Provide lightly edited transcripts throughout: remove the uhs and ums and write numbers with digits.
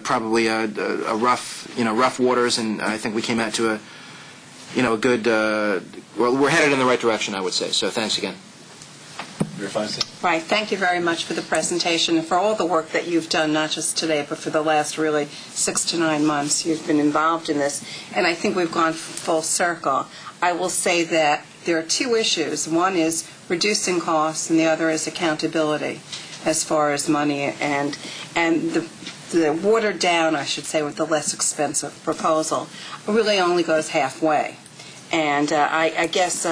probably a rough waters, and I think we came out to a good. Well, we're headed in the right direction, I would say. So thanks again. Right. Thank you very much for the presentation and for all the work that you've done, not just today, but for the last really 6 to 9 months you've been involved in this. And I think we've gone full circle. I will say that there are 2 issues. One is reducing costs, and the other is accountability as far as money. And the watered down, I should say, with the less expensive proposal really only goes halfway. And I guess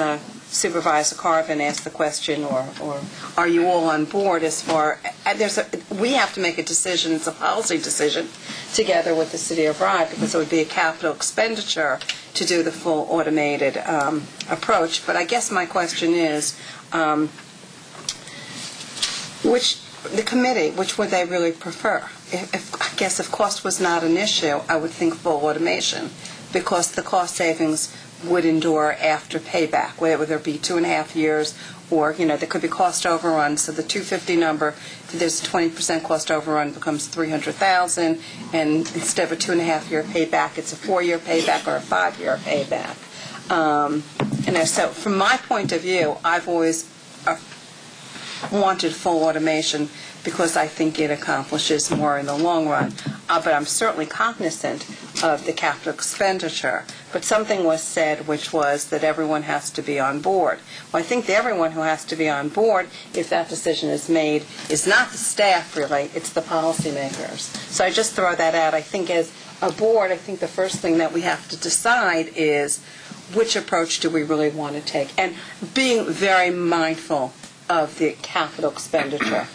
Supervisor Carvin asked the question, or are you all on board as far, we have to make a decision, it's a policy decision, together with the City of Rye, because it would be a capital expenditure to do the full automated approach. But I guess my question is, the committee, which would they really prefer? I guess if cost was not an issue, I would think full automation, because the cost savings would endure after payback, whether it be 2.5 years or, there could be cost overrun. So the 250 number, if there's a 20% cost overrun, becomes $300,000, and instead of a 2.5-year payback, it's a 4-year payback or a 5-year payback. So from my point of view, I've always wanted full automation because I think it accomplishes more in the long run. But I'm certainly cognizant of the capital expenditure. But something was said, which was that everyone has to be on board. Well, I think everyone who has to be on board, if that decision is made, is not the staff, really, it's the policymakers. So I just throw that out. I think as a board, I think the first thing that we have to decide is which approach do we really want to take, and being very mindful of the capital expenditure.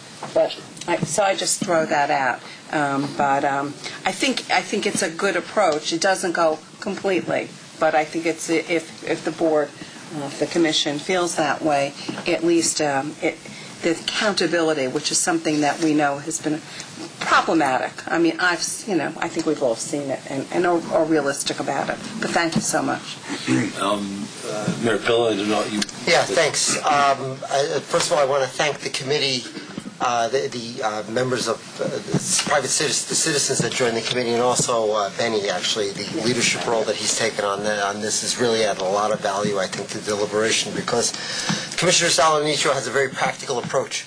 So I just throw that out. I think it's a good approach. It doesn't go completely, but I think it's if the board, if the commission feels that way, at least the accountability, which is something that we know has been problematic. I mean, I think we've all seen it and are realistic about it. But thank you so much. Mayor Pill, I don't know you. Yeah, thanks. First of all, I want to thank the committee, the members of the private citizens that joined the committee, and also Benny, actually, the leadership role that he's taken on this has really added a lot of value, I think, to deliberation, because Commissioner Salonicio has a very practical approach.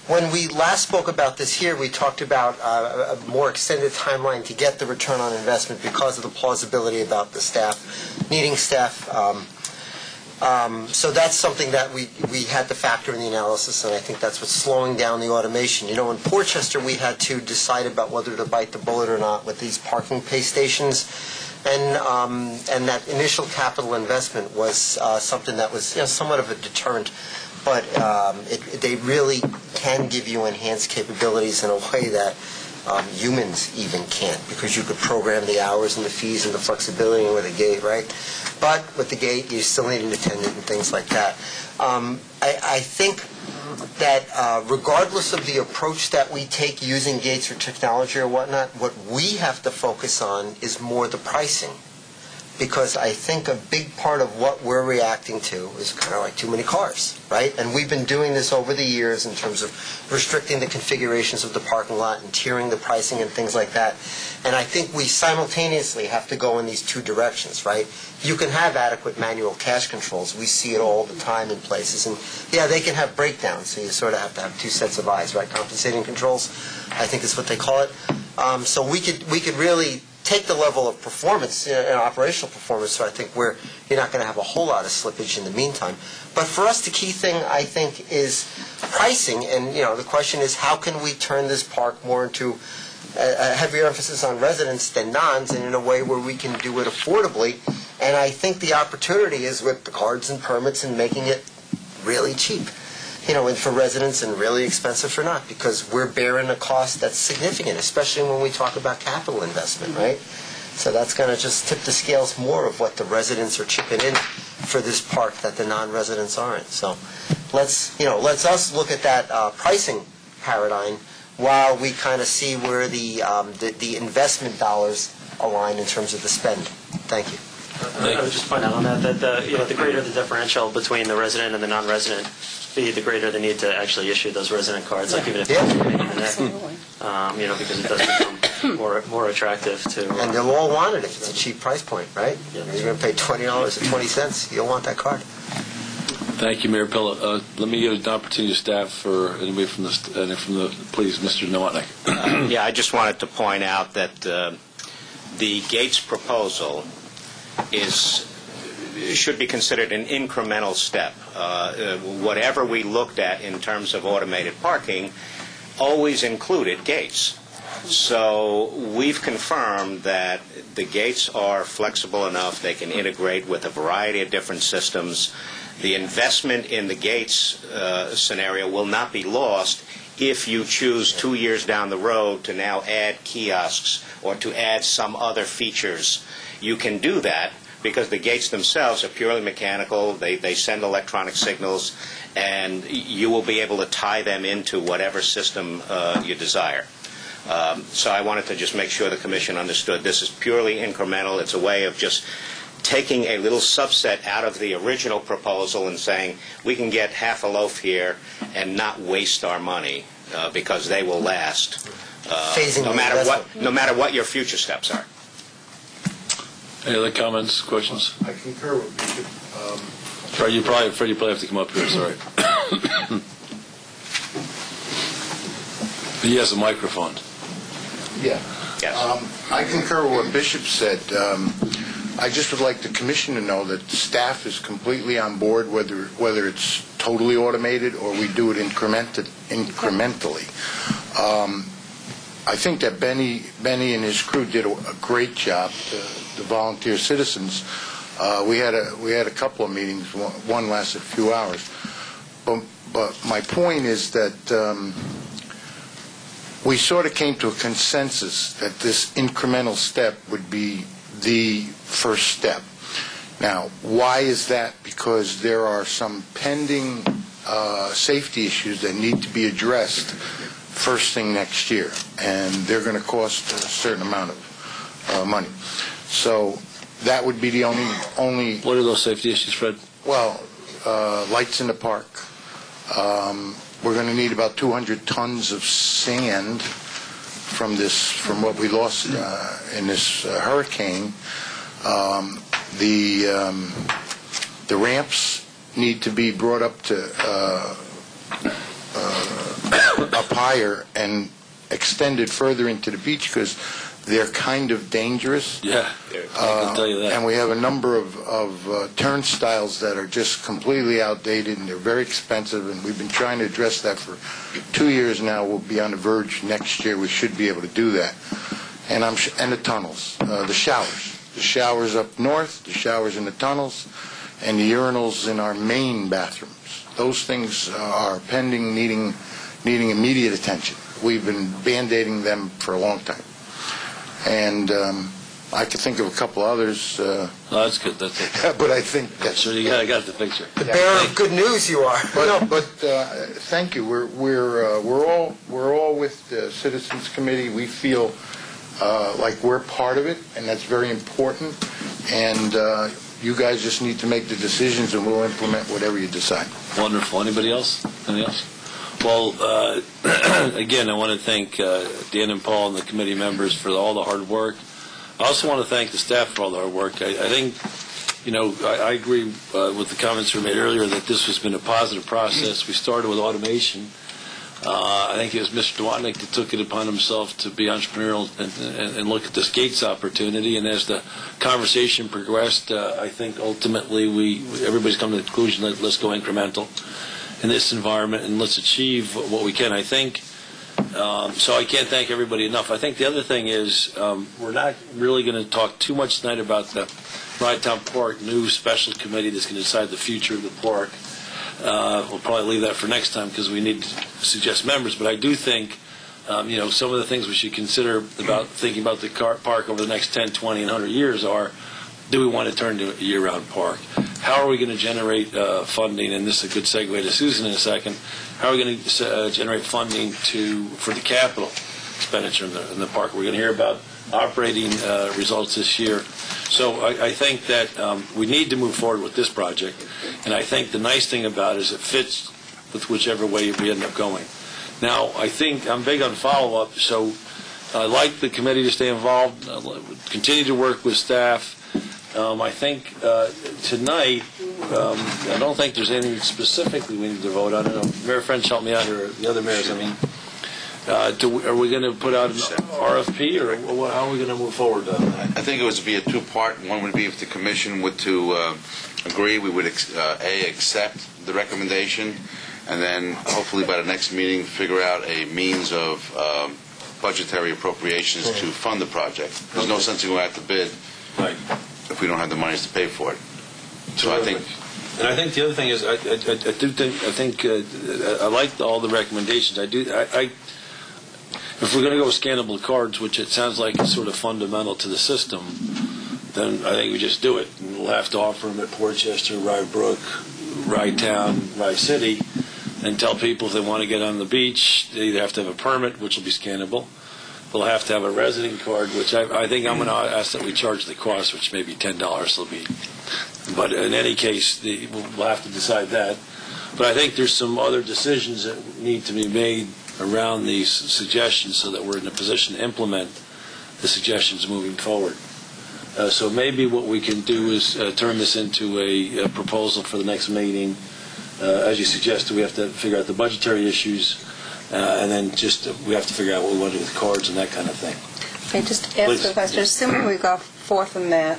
When we last spoke about this here, we talked about a more extended timeline to get the return on investment because of the plausibility about the staff, needing staff. So that's something that we had to factor in the analysis, and I think that's what's slowing down the automation. In Portchester, we had to decide about whether to bite the bullet or not with these parking pay stations, and that initial capital investment was something that was somewhat of a deterrent, but they really can give you enhanced capabilities in a way that humans even can't, because you could program the hours and the fees and the flexibility with a gate, right? But with the gate, you still need an attendant and things like that. I think that regardless of the approach that we take using gates or technology or whatnot, what we have to focus on is more the pricing. Because I think a big part of what we're reacting to is kind of like too many cars, right? And we've been doing this over the years in terms of restricting the configurations of the parking lot and tiering the pricing and things like that. And I think we simultaneously have to go in these 2 directions, right? You can have adequate manual cash controls. We see it all the time in places. And yeah, they can have breakdowns, so you sort of have to have 2 sets of eyes, right? Compensating controls, I think is what they call it. So we could really take the level of performance, operational performance, so I think you're not going to have a whole lot of slippage in the meantime. But for us, the key thing, I think, is pricing. And, the question is, how can we turn this park more into a heavier emphasis on residents than nons, and in a way where we can do it affordably? And I think the opportunity is with the cards and permits and making it really cheap, and for residents, and really expensive for not, because we're bearing a cost that's significant, especially when we talk about capital investment, right? So that's going to just tip the scales more of what the residents are chipping in for this park that the non-residents aren't. So let's us look at that pricing paradigm while we kind of see where the investment dollars align in terms of the spend. Thank you. I would just point out on that the greater the differential between the resident and the non-resident, the greater the need to actually issue those resident cards, like even if it's making the net, because it does become more attractive to. And they'll all want it if it's a cheap price point, right? Yeah. You're going to pay $20.20. You'll want that card. Thank you, Mayor Pilla. Let me give an opportunity to staff for anybody from the please, Mr. Nowotny. Yeah, I just wanted to point out that the Gates proposal should be considered an incremental step. Whatever we looked at in terms of automated parking always included gates. So we've confirmed that the gates are flexible enough, they can integrate with a variety of different systems. The investment in the gates scenario will not be lost if you choose 2 years down the road to now add kiosks or to add some other features. You can do that because the gates themselves are purely mechanical. They send electronic signals, and you will be able to tie them into whatever system you desire. So I wanted to just make sure the Commission understood this is purely incremental. It's a way of just taking a little subset out of the original proposal and saying we can get half a loaf here and not waste our money because they will last no matter what your future steps are. Any other comments, questions? I concur with Bishop. Fred, you probably have to come up here. Sorry. He has a microphone. Yeah. Yes. I concur with what Bishop said. I just would like the Commission to know that staff is completely on board, whether it's totally automated or we do it incrementally. I think that Benny and his crew did a great job. The volunteer citizens. We had a couple of meetings. One lasted a few hours. But my point is that we sort of came to a consensus that this incremental step would be the first step. Now, why is that? Because there are some pending safety issues that need to be addressed first thing next year, and they're going to cost a certain amount of money. So that would be the only. What are those safety issues, Fred? Well, lights in the park. We're going to need about 200 tons of sand from what we lost in this hurricane. The ramps need to be brought up to up higher and extended further into the beach because they're kind of dangerous. Yeah, I can tell you that. And we have a number of turnstiles that are just completely outdated, and they're very expensive, and we've been trying to address that for 2 years now. We'll be on the verge next year. We should be able to do that. And the tunnels, the showers up north, the showers in the tunnels, and the urinals in our main bathrooms. Those things are pending, needing immediate attention. We've been band-aiding them for a long time. And I could think of a couple others. No, that's good. That's it. But I think that's... So I got the picture. The bearer of good news you are. But thank you. We're all with the Citizens Committee. We feel like we're part of it, and that's very important. And you guys just need to make the decisions, and we'll implement whatever you decide. Wonderful. Anybody else? Anything else? Well, again, I want to thank Dan and Paul and the committee members for all the hard work. I also want to thank the staff for all the hard work. I think, I agree with the comments we made earlier that this has been a positive process. We started with automation. I think it was Mr. Nowotny that took it upon himself to be entrepreneurial and look at this Gates opportunity. And as the conversation progressed, I think ultimately everybody's come to the conclusion that let's go incremental in this environment and let's achieve what we can. I think, so I can't thank everybody enough. I think the other thing is we're not really going to talk too much tonight about the Ride-Town Park new special committee that's going to decide the future of the park. We'll probably leave that for next time because we need to suggest members. But I do think, some of the things we should consider about thinking about the park over the next 10, 20, and 100 years are, do we want to turn to a year-round park? How are we going to generate funding? And this is a good segue to Susan in a second. How are we going to generate funding for the capital expenditure in the park? We're going to hear about operating results this year. So I think that we need to move forward with this project. And I think the nice thing about it is it fits with whichever way we end up going. Now, I think I'm big on follow-up. So I'd like the committee to stay involved, continue to work with staff. I think tonight, I don't think there's anything specifically we need to vote on. I don't know, Mayor French helped me out here, the other mayors, I mean. Are we going to put out an RFP, or how are we going to move forward on that? I think it would be a two-part. One would be if the commission would to agree, we would accept the recommendation, and then hopefully by the next meeting figure out a means of budgetary appropriations to fund the project. There's no sense in going out to bid if we don't have the monies to pay for it. So I think. And I think the other thing is, I like all the recommendations. If we're going to go with scannable cards, which it sounds like is sort of fundamental to the system, then I think we just do it. And we'll have to offer them at Portchester, Rye Brook, Rye Town, Rye City, and tell people if they want to get on the beach, they either have to have a permit, which will be scannable. They'll have to have a resident card, which I think I'm going to ask that we charge the cost, which may be $10 will be. But in any case, we'll have to decide that. But I think there's some other decisions that need to be made around these suggestions so that we're in a position to implement the suggestions moving forward. So maybe what we can do is turn this into a proposal for the next meeting. As you suggested, we have to figure out the budgetary issues, and then we have to figure out what we want to do with cards and that kind of thing. Okay, just ask the question. Assuming we go forth in that,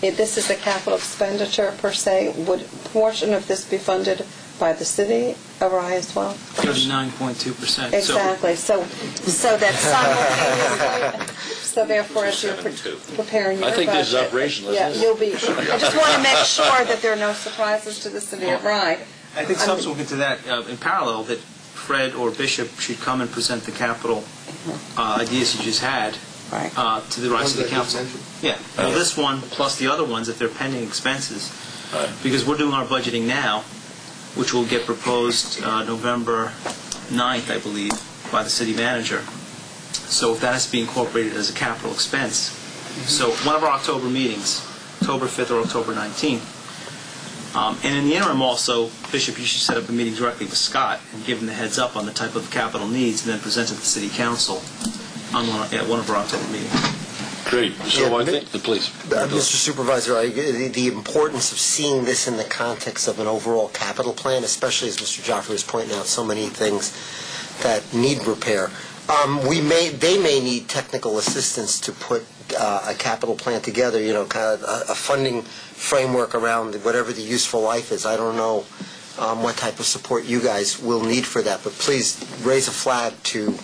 if this is a capital expenditure per se, would a portion of this be funded by the city of Rye as well? 39.2%. Exactly. So that's simultaneously. So therefore, as you're preparing your budget, I think this is operational. you'll be. I just want to make sure that there are no surprises to the city of Rye. I think subsequent to that, in parallel, that Fred or Bishop should come and present the capital ideas you just had to the Rye City Council. Yeah. Well, this one plus the other ones, if they're pending expenses, because we're doing our budgeting now, which will get proposed November 9th, I believe, by the city manager. So that has to be incorporated as a capital expense. So one of our October meetings, October 5th or October 19th. And in the interim also, Bishop, you should set up a meeting directly with Scott and give him the heads up on the type of capital needs and then present it to the city council at one of our October meetings. Great. So I think, please. Mr. Supervisor, the importance of seeing this in the context of an overall capital plan, especially as Mr. Joffrey was pointing out, so many things that need repair. They may need technical assistance to put a capital plan together, kind of a funding framework around whatever the useful life is. I don't know what type of support you guys will need for that, but please raise a flag through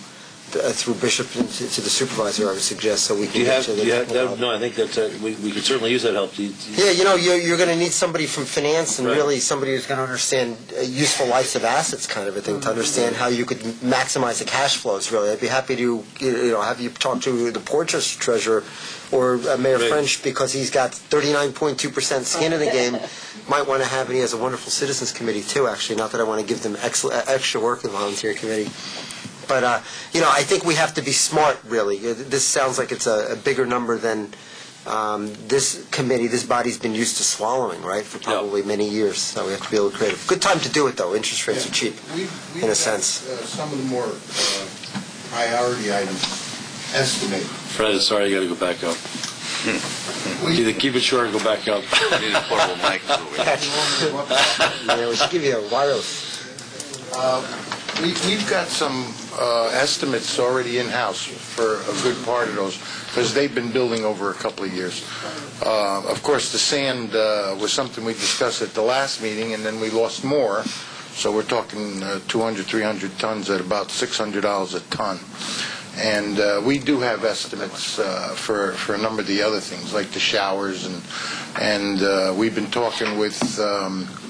Bishop to the supervisor, I would suggest, so we can get to the technical. No, I think that we could certainly use that help. Yeah, you're going to need somebody from finance and really somebody who's going to understand useful lives of assets kind of a thing, to understand how you could maximize the cash flows, really. I'd be happy to have you talk to the Portchester treasurer or Mayor French, because he's got 39.2% skin in the game. Might want to have, and he has a wonderful citizens committee too, actually. Not that I want to give them extra work in the volunteer committee. But, I think we have to be smart, really. This sounds like it's a bigger number than this body's been used to swallowing, right, for probably many years. So we have to be a little creative. Good time to do it, though. Interest rates are cheap, in a sense. Some of the more priority items estimated. Fred, sorry, you got to go back up. Either keep it short or go back up. We need a portable mic. Yeah, we should give you a wireless. We've got some estimates already in-house for a good part of those, because they've been building over a couple of years. Of course, the sand was something we discussed at the last meeting, and then we lost more. So we're talking 200, 300 tons at about $600 a ton. And we do have estimates for a number of the other things, like the showers, and we've been talking with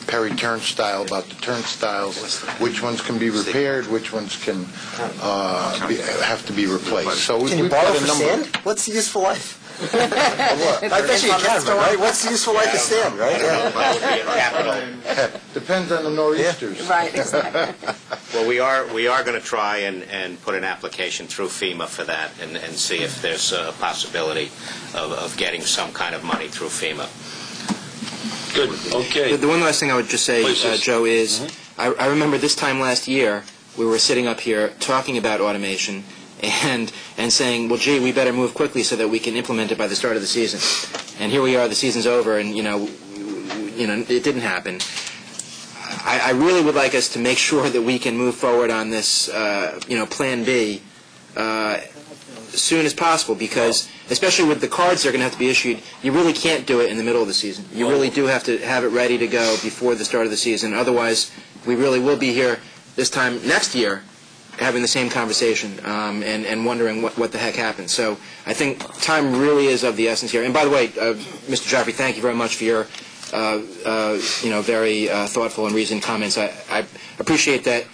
Perry Turnstile about the turnstiles, which ones can be repaired, which ones can have to be replaced. So can you borrow for sand? What's the useful life? I bet you can, right? What's the useful life of sand, right? Depends on the nor'easters. Yeah. Right, exactly. Well, we are going to try and put an application through FEMA for that and see if there's a possibility of getting some kind of money through FEMA. Good. Okay. The one last thing I would just say, Joe, is I remember this time last year we were sitting up here talking about automation, and saying, well, gee, we better move quickly so that we can implement it by the start of the season. And here we are, the season's over, and it didn't happen. I really would like us to make sure that we can move forward on this, Plan B, as soon as possible, because especially with the cards that are going to have to be issued, you really can't do it in the middle of the season. You really do have to have it ready to go before the start of the season. Otherwise, we really will be here this time next year having the same conversation and wondering what the heck happened. So I think time really is of the essence here. And by the way, Mr. Joffrey, thank you very much for your very thoughtful and reasoned comments. I appreciate that.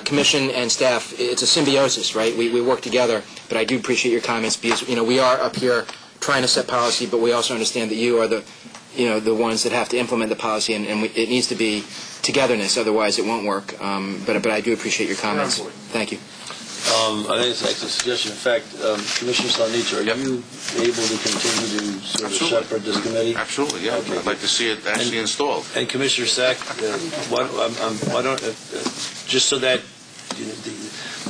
Commission and staff, it's a symbiosis, right? We work together, but I do appreciate your comments because, we are up here trying to set policy, but we also understand that you are the ones that have to implement the policy, and it needs to be togetherness, otherwise it won't work. But I do appreciate your comments. Thank you. I think it's an excellent suggestion. In fact, Commissioner Salnitra, are you able to continue to sort of shepherd this committee? Absolutely, yeah. Okay. I'd like to see it actually installed. And Commissioner Sack, why don't just so that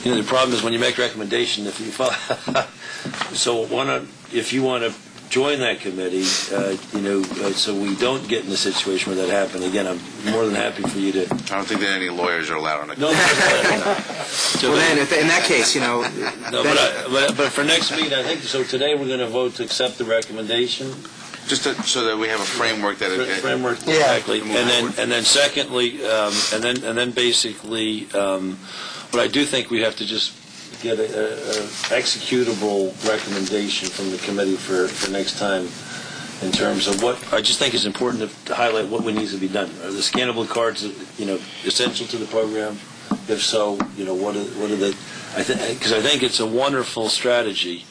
the problem is when you make recommendation, if you follow, so if you want to join that committee, so we don't get in a situation where that happens again. I'm more than happy for you to. I don't think that any lawyers are allowed on it. No. So then, in that case, No, but for next meeting, I think so. Today we're going to vote to accept the recommendation. Just so that we have a framework that framework, exactly. And then secondly, and then basically, but I do think we have to just get an executable recommendation from the committee for next time in terms of what I just think is important to highlight what needs to be done. Are the scannable cards, essential to the program? If so, what are the? Because I think it's a wonderful strategy.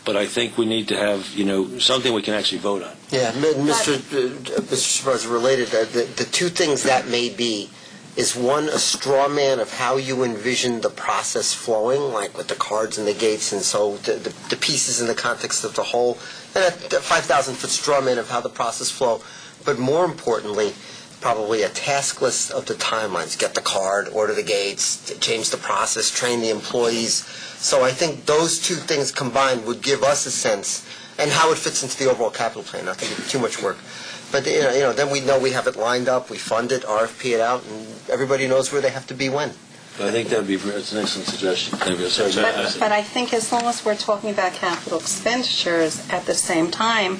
But I think we need to have, something we can actually vote on. Yeah, Mr. Shabazz, related, the two things that may be is one, a straw man of how you envision the process flowing, like with the cards and the gates, and so the pieces in the context of the whole, and a 5,000-foot straw man of how the process flow. But more importantly, probably a task list of the timelines. Get the card, order the gates, change the process, train the employees. So I think those two things combined would give us a sense, and how it fits into the overall capital plan. I think it's too much work. But then we know we have it lined up, we fund it, RFP it out, and everybody knows where they have to be when. I think it's an excellent suggestion. But I think as long as we're talking about capital expenditures at the same time,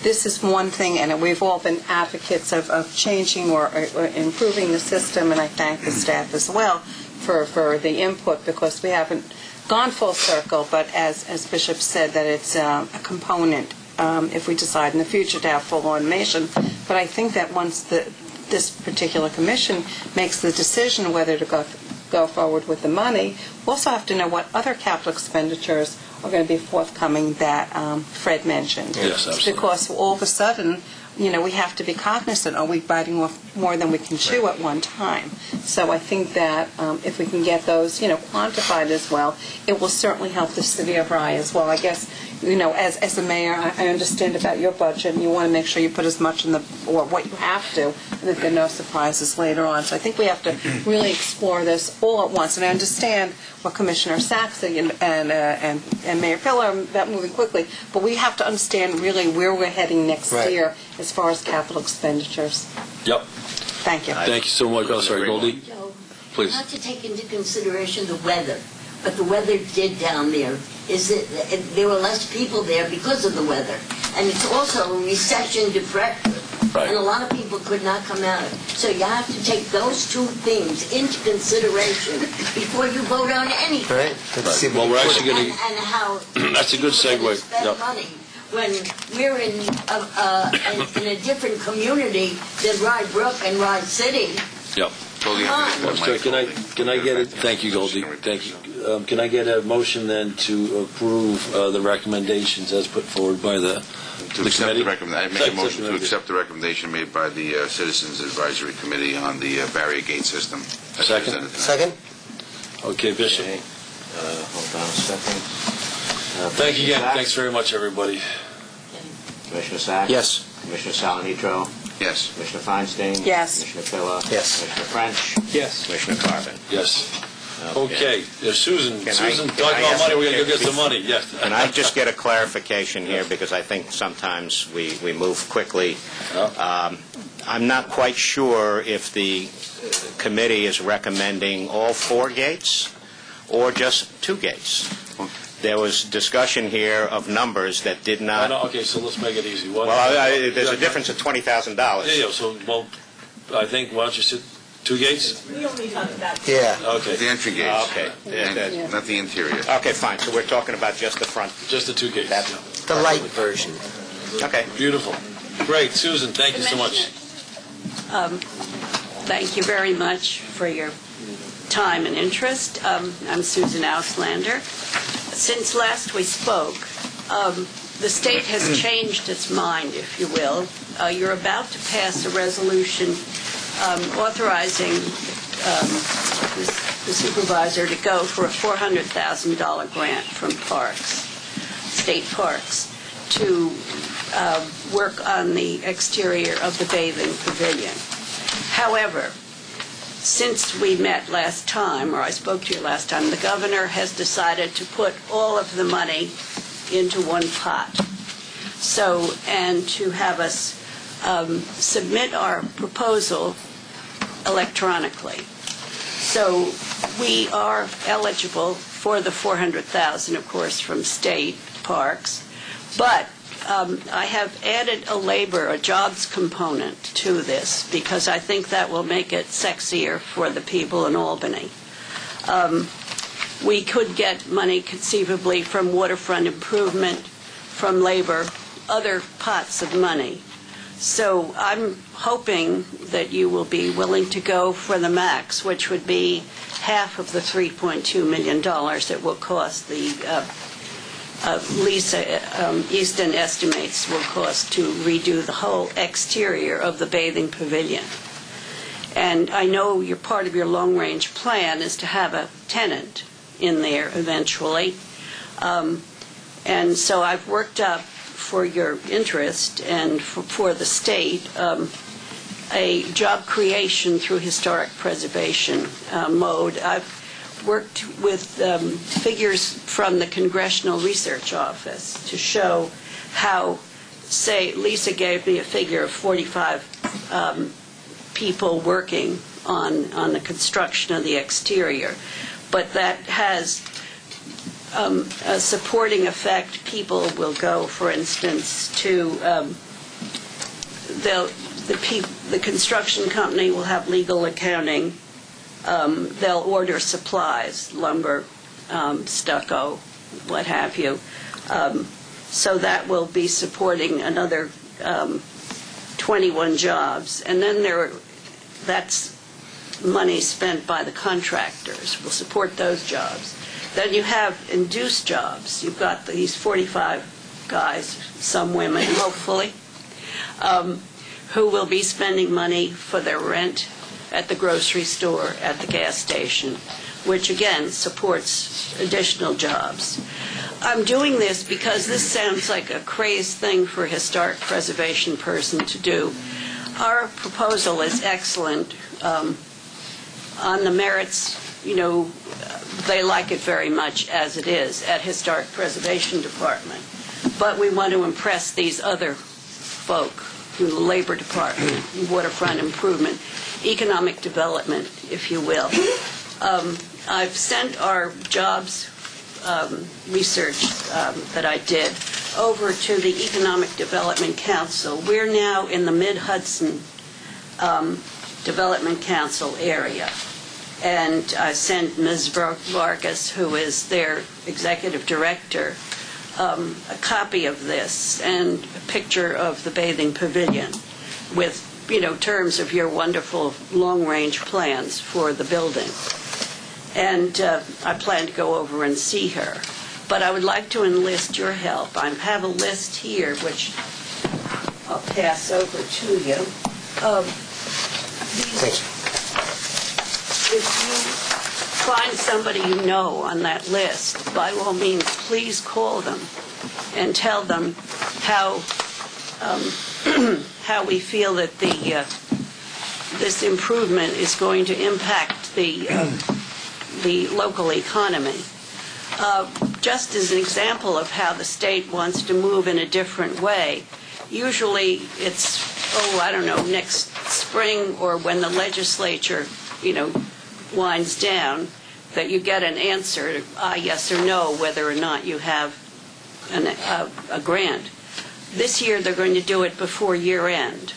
this is one thing, and we've all been advocates of changing or improving the system, and I thank the staff as well for the input, because we haven't gone full circle, but as Bishop said, that it's a component if we decide in the future to have full automation. But I think that once this particular commission makes the decision whether to go forward with the money, we also have to know what other capital expenditures are going to be forthcoming that Fred mentioned. Yes, absolutely. Because all of a sudden, we have to be cognizant, are we biting off more than we can chew at one time? So I think that if we can get those, quantified as well, it will certainly help the city of Rye as well. I guess, as a mayor, I understand about your budget, and you want to make sure you put as much or what you have to, and that there are no surprises later on. So I think we have to really explore this all at once. And I understand what Commissioner Saxon and Mayor Pillar are about moving quickly, but we have to understand really where we're heading next year as far as capital expenditures. Yep. Thank you. Thank you so much. Oh, sorry, Goldie. Joe, Please. not to take into consideration the weather, but the weather did down there. There were less people there because of the weather. And it's also a recession depression. Right. And a lot of people could not come out. So you have to take those two things into consideration before you vote on anything. Right. Well, we're actually going to... And how... That's a good segue. Spend money when we're in a different community than Rye Brook and Rye City. Yep. Can I get it? Thank you, Goldie. Thank you. Can I get a motion then to approve the recommendations as put forward by the committee? I make a motion to accept the recommendation made by the Citizens Advisory Committee on the barrier gate system. Second. Second? Okay, Bishop. Hold on a second. Thank you again. Thanks very much, everybody. Commissioner Sacks? Yes. Commissioner Salanitro? Yes. Commissioner Feinstein? Yes. Commissioner Pillar? Yes. Commissioner French? Yes. Commissioner Carvin? Yes. Okay, Susan, Can Susan, I talk about ask- money, we're going to go get some money, yes. Can I just get a clarification here, because I think sometimes we move quickly. I'm not quite sure if the committee is recommending all 4 gates or just 2 gates. There was discussion here of numbers that did not... Okay, so let's make it easy. What, Well, there's a difference of $20,000. Yeah, so, well, I think, why don't you sit 2 gates? We only talk about... Yeah. Okay. The entry gates. Okay. And not the interior. Okay, fine. So we're talking about just the front. Just the 2 gates. The light version. Okay. Beautiful. Great, Susan, thank you so much. Thank you very much for your time and interest. I'm Susan Auslander. Since last we spoke, the state has changed its mind, if you will. You're about to pass a resolution authorizing the supervisor to go for a $400,000 grant from parks, state parks, to work on the exterior of the bathing pavilion. However, since we met last time, or I spoke to you last time, the governor has decided to put all of the money into one pot. So, and to have us submit our proposal electronically. So we are eligible for the $400,000, of course, from state parks, but I have added a jobs component to this because I think that will make it sexier for the people in Albany. We could get money conceivably from waterfront improvement, from labor, other pots of money. So I'm hoping that you will be willing to go for the max, which would be half of the $3.2 million it will cost the Lisa Easton estimates will cost to redo the whole exterior of the bathing pavilion. And I know part of your long-range plan is to have a tenant in there eventually. And so I've worked up, for your interest and for the state, a job creation through historic preservation mode. I've worked with figures from the Congressional Research Office to show how, say, Lisa gave me a figure of 45 people working on the construction of the exterior, but that has a supporting effect. People will go, for instance, to the construction company will have legal accounting. They'll order supplies, lumber, stucco, what have you. So that will be supporting another 21 jobs. And then that's money spent by the contractors. Will support those jobs. Then you have induced jobs. You've got these 45 guys, some women, hopefully, who will be spending money for their rent at the grocery store, at the gas station, which again supports additional jobs. I'm doing this because this sounds like a crazed thing for a historic preservation person to do. Our proposal is excellent. On the merits, they like it very much as it is at Historic Preservation Department. But we want to impress these other folk, the Labor Department, waterfront improvement, economic development, if you will. I've sent our jobs research that I did over to the Economic Development Council. We're now in the Mid-Hudson Development Council area. And I sent Ms. Vargas, who is their executive director, a copy of this and a picture of the bathing pavilion with, terms of your wonderful long-range plans for the building. And I plan to go over and see her. But I would like to enlist your help. I have a list here, which I'll pass over to you. Thank you. If you find somebody you know on that list, by all means, please call them and tell them how we feel that this improvement is going to impact the the local economy. Just as an example of how the state wants to move in a different way, usually it's, I don't know, next spring or when the legislature, winds down, that you get an answer, yes or no, whether or not you have a grant. This year they're going to do it before year end,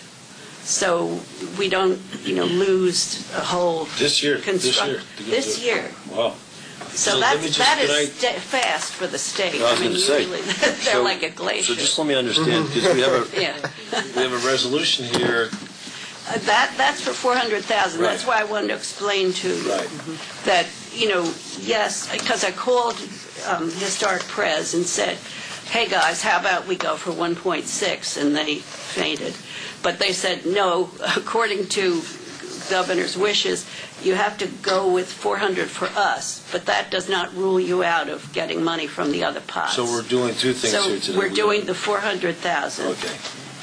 so we don't, lose a whole This year. This year. Wow. So that is fast for the state. I was going to say. Usually they're like a glacier. So just let me understand, because we have a resolution here. That's for $400,000. Right. That's why I wanted to explain to you that, yes, because I called Historic Pres and said, hey guys, how about we go for 1.6? And they fainted. But they said, no, according to governor's wishes, you have to go with 400 for us, but that does not rule you out of getting money from the other pots. So we're doing two things here today. So we're doing the 400,000. Okay.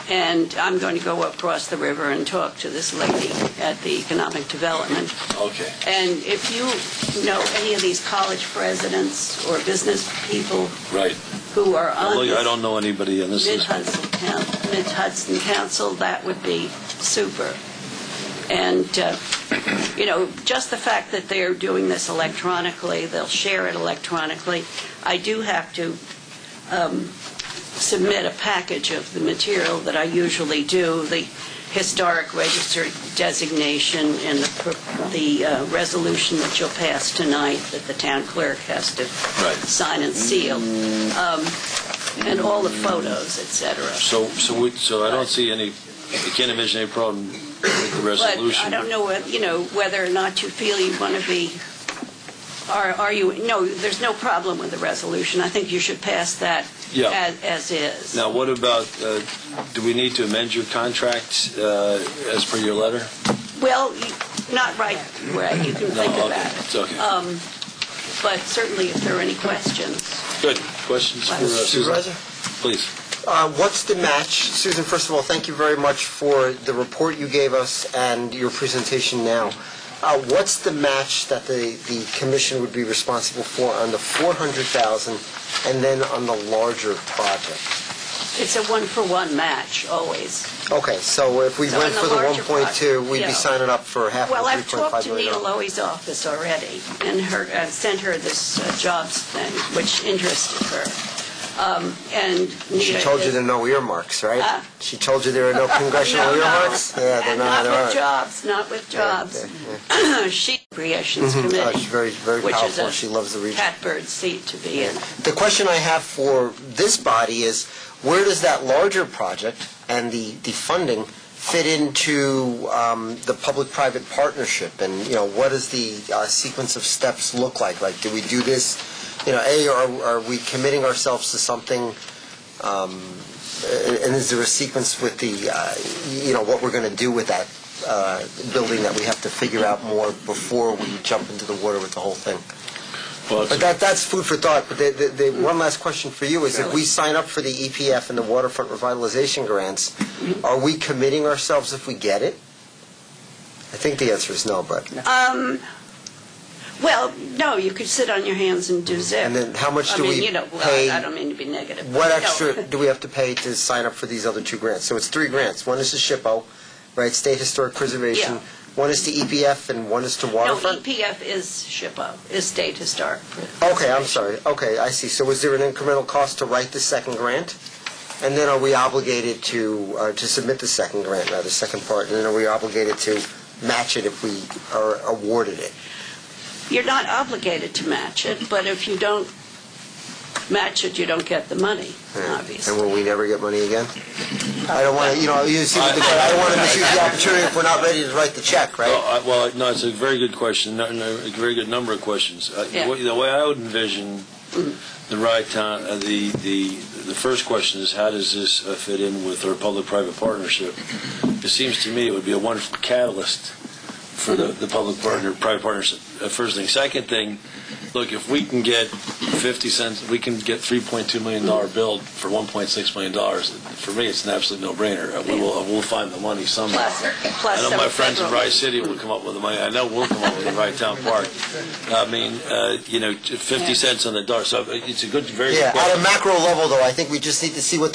And I'm going to go across the river and talk to this lady at the Economic Development. Okay. And if you know any of these college presidents or business people who are on I don't know anybody on this list. Mid-Hudson Council, that would be super. And, just the fact that they're doing this electronically, they'll share it electronically. I do have to submit a package of the material that I usually do, the historic register designation and the resolution that you'll pass tonight that the town clerk has to sign and seal, and all the photos, etc. So I don't see any, I can't envision any problem with the resolution. But I don't know, whether or not you feel you want to be. No, there's no problem with the resolution. I think you should pass that as is. Now, what about, do we need to amend your contract as per your letter? Well, not right away. You can think about it. It's okay. But certainly if there are any questions. Good. Questions for Susan? Please. What's the match? Susan, first of all, thank you very much for the report you gave us and your presentation now. What's the match that the commission would be responsible for on the $400,000 and then on the larger project? It's a one-for-one match, always. Okay, so if we went for the 1.2, we'd be signing up for half of the $3.5 million. Well, I've talked to Nina Lowy's office already, and sent her this jobs thing, which interested her. And she told you there are no earmarks, right? She told you there are no congressional earmarks? Yeah, they're not. Not with jobs. She Creations Committee. She's very, very powerful. She loves the region. Catbird seat to be in. The question I have for this body is, where does that larger project and the funding fit into the public-private partnership? And, what does the sequence of steps look like? Like, do we do this? Are we committing ourselves to something, and is there a sequence with the, what we're going to do with that building that we have to figure out more before we jump into the water with the whole thing? Well, but that's food for thought. But the one last question for you is, if we sign up for the EPF and the waterfront revitalization grants, are we committing ourselves if we get it? I think the answer is no, but... Well, no, you could sit on your hands and do zip. And then how much do we pay? I don't mean to be negative. What extra do we have to pay to sign up for these other two grants? So it's 3 grants. One is to SHPO, right, State Historic Preservation. Yeah. One is to EPF and one is to Waterfront? No, EPF is SHPO, is State Historic Preservation. Okay, I'm sorry. Okay, I see. So is there an incremental cost to write the second grant? And then are we obligated to submit the second grant, the second part, and then are we obligated to match it if we are awarded it? You're not obligated to match it, but if you don't match it, you don't get the money, obviously. And will we never get money again? I don't want to, I don't want to misuse the opportunity if we're not ready to write the check, right? No, it's a very good question, a very good number of questions. The way I would envision the right time, the first question is, how does this fit in with our public-private partnership? It seems to me it would be a wonderful catalyst for the public-private partnership. First thing. Second thing, Look, if we can get 50 cents, we can get $3.2 million bill for $1.6 million. For me, it's an absolute no-brainer. We'll find the money somehow. Plus I know my some friends in federal- Rice City will come up with the money. I know we'll come up with the right town park. I mean, 50 cents on the dollar. So it's a good, very good Yeah, question. at a macro level, though, I think we just need to see what